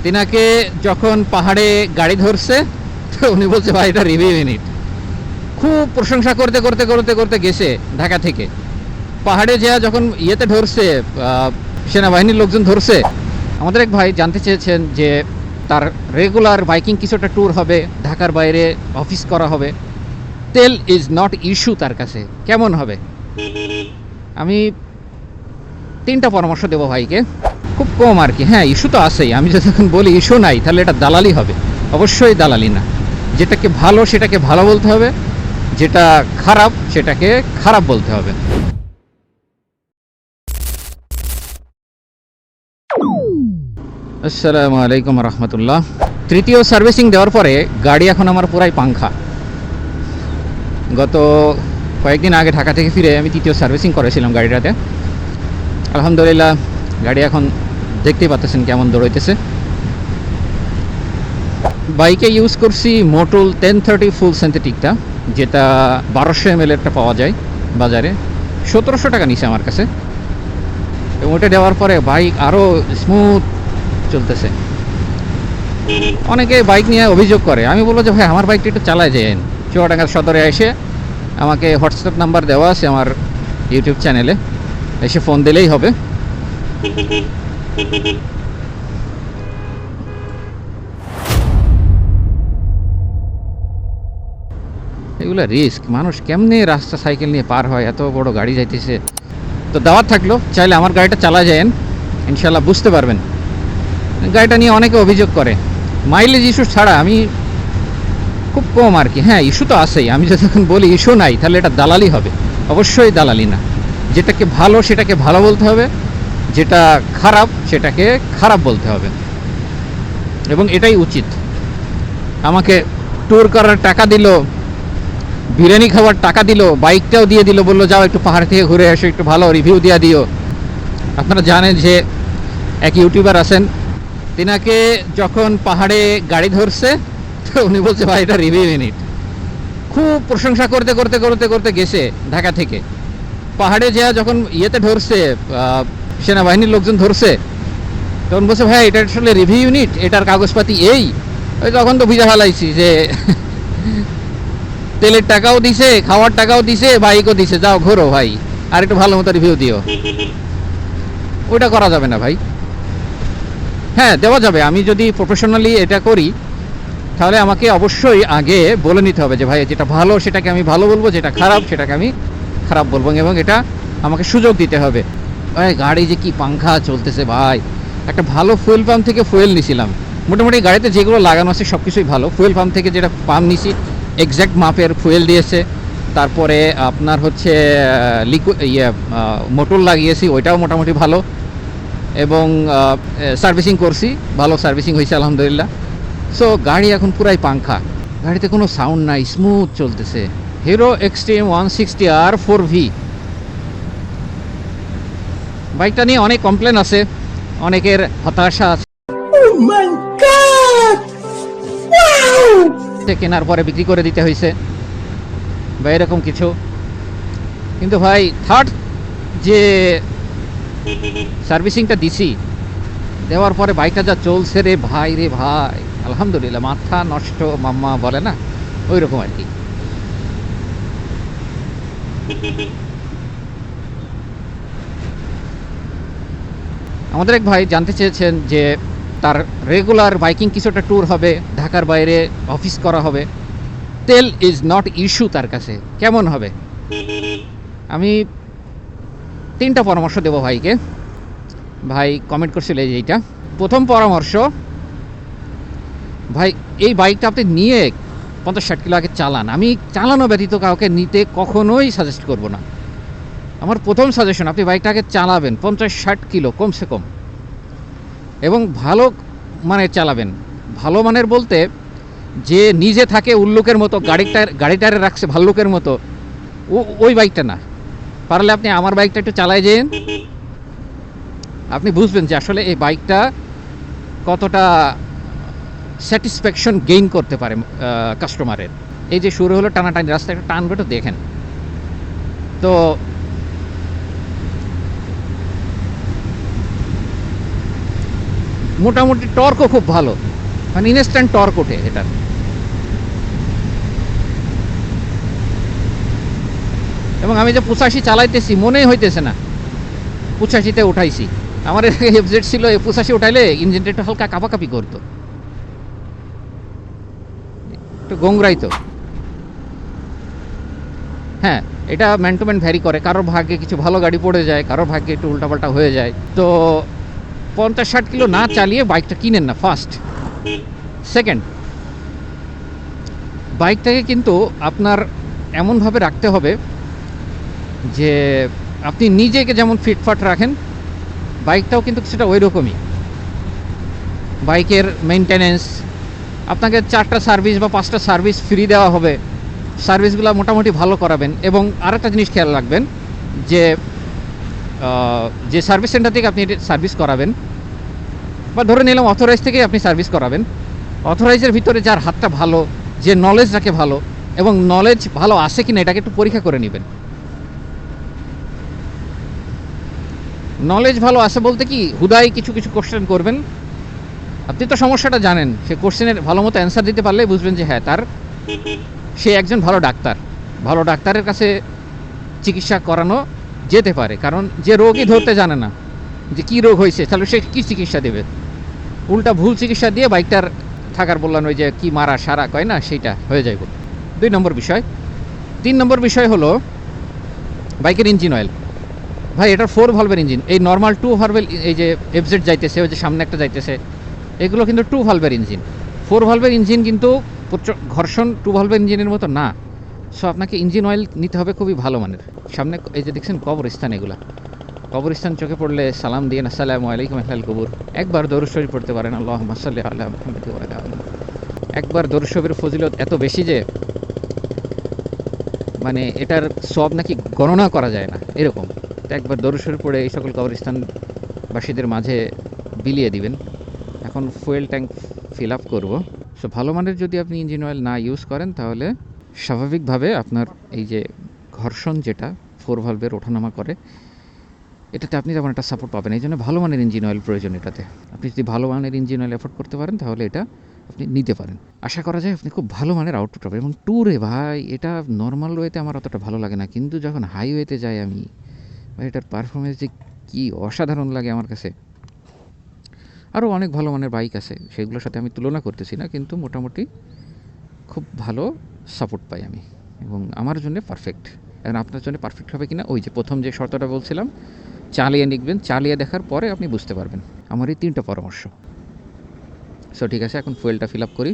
তিনাকে যখন পাহাড়ে গাড়ি ধরছে তো উনি বলছে ভাই এটা রিভিউ ইউনিট। খুব প্রশংসা করতে করতে করতে করতে গেছে ঢাকা থেকে পাহাড়ে যা যখন ইয়েতে ধরছে, সেনাবাহিনীর লোকজন ধরছে। আমাদের এক ভাই জানতে চেয়েছেন যে তার রেগুলার বাইকিং কিছুটা ট্যুর হবে, ঢাকার বাইরে অফিস করা হবে, তেল ইজ নট ইস্যু তার কাছে, কেমন হবে? আমি 3টা পরামর্শ দেবো ভাইকে, খুব কম আর কি। হ্যাঁ, ইস্যু তো আছেই। আমি যখন বলি ইস্যু নাই তাহলে এটা দালালি হবে, অবশ্যই দালালি না। যেটাকে ভালো সেটাকে ভালো বলতে হবে, যেটা খারাপ সেটাকে খারাপ বলতে হবে। আসসালামু আলাইকুম রহমতুল্লাহ। তৃতীয় সার্ভিসিং দেওয়ার পরে গাড়ি এখন আমার পুরাই পাংখা। গত কয়েকদিন আগে ঢাকা থেকে ফিরে আমি তৃতীয় সার্ভিসিং করেছিলাম গাড়িটাতে। আলহামদুলিল্লাহ গাড়ি এখন দেখতেই পাচ্ছেন কেমন দৌড়াইতেছে। বাইকে ইউজ করছি মোটল 1030 ফুল সিনথেটিকটা, যেটা 1200 ml একটা পাওয়া যায় বাজারে। 1700 টাকা নিছে আমার কাছে। এবং ওটা দেওয়ার পরে বাইক আরও স্মুথ চলতেছে। অনেকে বাইক নিয়ে অভিযোগ করে, আমি বলবো যে ভাই আমার বাইকটা একটু চালায় যান। চুয়াডাঙ্গা সদরে এসে আমাকে হোয়াটসঅ্যাপ নাম্বার দেওয়া আছে আমার ইউটিউব চ্যানেলে, এসে ফোন দিলেই হবে। এগুলো রিস্ক, মানুষ কেমনে রাস্তা সাইকেল নিয়ে পার হয়, এত বড় গাড়ি যাইতেছে। তো দাওয়াত থাকলো, চাইলে আমার গাড়িটা চালায় যান, ইনশাল্লাহ বুঝতে পারবেন। গাড়িটা নিয়ে অনেকে অভিযোগ করে মাইলেজ ইস্যু ছাড়া, আমি খুব কম আর কি। হ্যাঁ, ইস্যু তো আছেই। আমি যখন বলি ইস্যু নাই তাহলে এটা দালালি হবে, অবশ্যই দালালি না। যেটাকে ভালো সেটাকে ভালো বলতে হবে, যেটা খারাপ সেটাকে খারাপ বলতে হবে, এবং এটাই উচিত। আমাকে ট্যুর করার টাকা দিল, বিরিয়ানি খাওয়ার টাকা দিল, বাইকটাও দিয়ে দিল, বললো যাও একটু পাহাড় থেকে ঘুরে এসো, একটু ভালো রিভিউ দিয়ে দিও। আপনারা জানেন যে এক ইউটিউবার আছেন, তিনাকে যখন পাহাড়ে গাড়ি ধরছে তো উনি বলছে ভাই এটা রিভিউ ইউনিট। খুব প্রশংসা করতে করতে করতে করতে গেছে ঢাকা থেকে পাহাড়ে যা যখন ইয়েতে ধরছে, সেনাবাহিনীর লোকজন ধরছে, তখন বলছে ভাই এটা আসলে রিভিউ ইউনিট, এটার কাগজপাতি এই। ওই তখন তো বুঝে ফেলাইছি যে তেলের টাকাও দিছে, খাওয়ার টাকাও দিছে, বাইকও দিছে, যাও ঘোরো ভাই, আর একটু ভালো মতো রিভিউ দিও। ওইটা করা যাবে না ভাই। হ্যাঁ, দেওয়া যাবে। আমি যদি প্রফেশনালি এটা করি তাহলে আমাকে অবশ্যই আগে বলে নিতে হবে যে ভাই যেটা ভালো সেটাকে আমি ভালো বলবো, যেটা খারাপ সেটাকে আমি খারাপ বলবো, এবং এটা আমাকে সুযোগ দিতে হবে। ভাই গাড়ি যে কি পাংখা চলতেছে ভাই। একটা ভালো ফুয়েল পাম্প থেকে ফুয়েল নিছিলাম, মোটামুটি গাড়িতে যেগুলো লাগানো আছে সব কিছুই ভালো। ফুয়েল পাম্প থেকে যেটা পাম্প নিছি এক্স্যাক্ট মাপের ফুয়েল দিয়েছে। তারপরে আপনার হচ্ছে মোটর লাগিয়েছি, ওইটাও মোটামুটি ভালো। এবং সার্ভিসিং করছি, ভালো সার্ভিসিং হয়েছে আলহামদুলিল্লাহ। সো গাড়ি এখন পুরাই পাংখা, গাড়িতে কোনো সাউন্ড নাই, স্মুথ চলতেছে। হিরো এক্সট্রিম 160R 4V বাইকটা নিয়ে অনেক কমপ্লেন আছে, অনেকের হতাশা আছে। কেনার পরে বিক্রি করে দিতে হয়েছে বা এরকম কিছু। কিন্তু ভাই থার্ড যে সার্ভিসিংটা দিছি, দেওয়ার পরে বাইকটা যা চলছে রে ভাই, রে ভাই আলহামদুলিল্লাহ, মাথা নষ্ট মাম্মা বলে না, ওই রকম আর কি। আমাদের এক ভাই জানতে চেয়েছেন যে তার রেগুলার বাইকিং কিছুটা ট্যুর হবে, ঢাকার বাইরে অফিস করা হবে, তেল ইজ নট ইস্যু তার কাছে, কেমন হবে? আমি 3টা পরামর্শ দেবো ভাইকে। ভাই কমেন্ট করছিল এইটা। প্রথম পরামর্শ, ভাই এই বাইকটা আপনি নিয়ে 50-60 কিলো আগে চালান। আমি চালানো ব্যতীত কাউকে নিতে কখনোই সাজেস্ট করব না। আমার প্রথম সাজেশন, আপনি বাইকটাকে চালাবেন 50-60 কিলো কমসে কম, এবং ভালো মানের চালাবেন। ভালো মানের বলতে যে নিজে থাকে উল্লুকের মতো, গাড়িটারে রাখছে ভাল্লুকের মতো, ওই বাইকটা না। পারলে আপনি আমার বাইকটা একটু চালায় যেন, আপনি বুঝবেন যে আসলে এই বাইকটা কতটা স্যাটিসফ্যাকশন গেইন করতে পারে কাস্টমারের। এই যে শুরু হলো টানাটানি, রাস্তা একটা টানবে তো দেখেন। তো মোটামুটি টর্কও খুব ভালো, মানে ইনস্ট্যান্ট টর্ক ওঠে এটার। এবং আমি যে 85 চালাইতেছি মনেই হইতেছে না 85-তে উঠাইছি। আমার এফজেড ছিল 85 উঠাইলে ইঞ্জিনটা একটু হালকা কাঁপাকাঁপি করতো, একটু গোংরাইতো। হ্যাঁ, এটা ম্যান টু ম্যান ভ্যারি করে, কারোর ভাগ্যে কিছু ভালো গাড়ি পড়ে যায়, কারোর ভাগ্যে একটু উল্টাপাল্টা হয়ে যায়। তো 50-60 কিলো না চালিয়ে বাইকটা কিনেন না ফার্স্ট। সেকেন্ড, বাইকটাকে কিন্তু আপনার এমনভাবে রাখতে হবে যে আপনি নিজেকে যেমন ফিটফাট রাখেন বাইকটাও কিন্তু সেটা ওই রকমই। বাইকের মেনটেনেন্স, আপনাকে 4টা সার্ভিস বা 5টা সার্ভিস ফ্রি দেওয়া হবে, সার্ভিসগুলো মোটামুটি ভালো করাবেন। এবং আরেকটা জিনিস খেয়াল রাখবেন যে যে সার্ভিস সেন্টার থেকে আপনি সার্ভিস করাবেন, বা ধরে নিলাম অথরাইজ থেকেই আপনি সার্ভিস করাবেন, অথরাইজের ভিতরে যার হাতটা ভালো, যে নলেজ রাখে ভালো, এবং নলেজ ভালো আছে কিনা এটাকে একটু পরীক্ষা করে নেবেন। নলেজ ভালো আছে বলতে কি, হুদাই কিছু কিছু কোশ্চেন করবেন, আপনি তো সমস্যাটা জানেন, সে কোশ্চেনের ভালো মতো অ্যান্সার দিতে পারলে বুঝবেন যে হ্যাঁ সে একজন ভালো ডাক্তার। ভালো ডাক্তারের কাছে চিকিৎসা করানো যেতে পারে, কারণ যে রোগই ধরতে জানে না যে কী রোগ হয়েছে, তাহলে সে কী চিকিৎসা দেবে? উল্টা ভুল চিকিৎসা দিয়ে বাইকটার থাকার বললাম ওই যে কি মারা সারা কয় না, সেইটা হয়ে যাইব। 2 নম্বর বিষয়। 3 নম্বর বিষয় হলো বাইকের ইঞ্জিন অয়েল। ভাই এটার 4 ভালভের ইঞ্জিন, এই নর্মাল 2 ভালভের এই যে এফজেড যাইতেছে, ওই যে সামনে একটা যাইতেছে, এগুলো কিন্তু 2 ভালভের ইঞ্জিন। 4 ভালভের ইঞ্জিন কিন্তু ঘর্ষণ 2 ভালভের ইঞ্জিনের মতো না। সো আপনাকে ইঞ্জিন অয়েল নিতে হবে খুবই ভালো মানের। সামনে এই যে দেখছেন কবরস্থান, এগুলা কবরস্থান চোখে পড়লে সালাম দিয়ে আসসালামু আলাইকুম আহলাল কবর। একবার দরুদ শরীফ পড়তে পারেন, আল্লাহুম্মা সাল্লি আলা মুহাম্মাদ ওয়া আলা আলি। একবার দরুদ শরীফের ফজিলত এত বেশি যে মানে এটার সব নাকি গণনা করা যায় না এরকম। তো একবার দরুদ শরীফ পড়ে এই সকল কবরস্থানবাসীদের মাঝে বিলিয়ে দিবেন। এখন ফুয়েল ট্যাঙ্ক ফিল আপ করবো। সো ভালো মানের যদি আপনি ইঞ্জিন অয়েল না ইউজ করেন তাহলে স্বাভাবিকভাবে আপনার এই যে ঘর্ষণ যেটা 4 ভালভের ওঠানামা করে, এটাতে আপনি তেমন একটা সাপোর্ট পাবেন। এই জন্য ভালো মানের ইঞ্জিন অয়েল প্রয়োজন এটাতে। আপনি যদি ভালো মানের ইঞ্জিন অয়েল এফোর্ড করতে পারেন তাহলে এটা আপনি নিতে পারেন। আশা করা যায় আপনি খুব ভালো মানের আউটপুট পাবেন। এবং ট্যুরে ভাই এটা নর্মাল ওয়েতে আমার অতটা ভালো লাগে না, কিন্তু যখন হাইওয়েতে যাই আমি, ভাই এটার পারফরমেন্স যে কী অসাধারণ লাগে আমার কাছে। আরও অনেক ভালো মানের বাইক আছে, সেগুলোর সাথে আমি তুলনা করতেছি না, কিন্তু মোটামুটি খুব ভালো সাপোর্ট পাই আমি, এবং আমার জন্য পারফেক্ট। এখন আপনার জন্য পারফেক্ট হবে কিনা ওই যে প্রথম যে শর্তটা বলছিলাম, চালিয়ে নিবেন, চালিয়ে দেখার পরে আপনি বুঝতে পারবেন। আমার এই 3টা পরামর্শ। সো ঠিক আছে, এখন ফুয়েলটা ফিল আপ করি।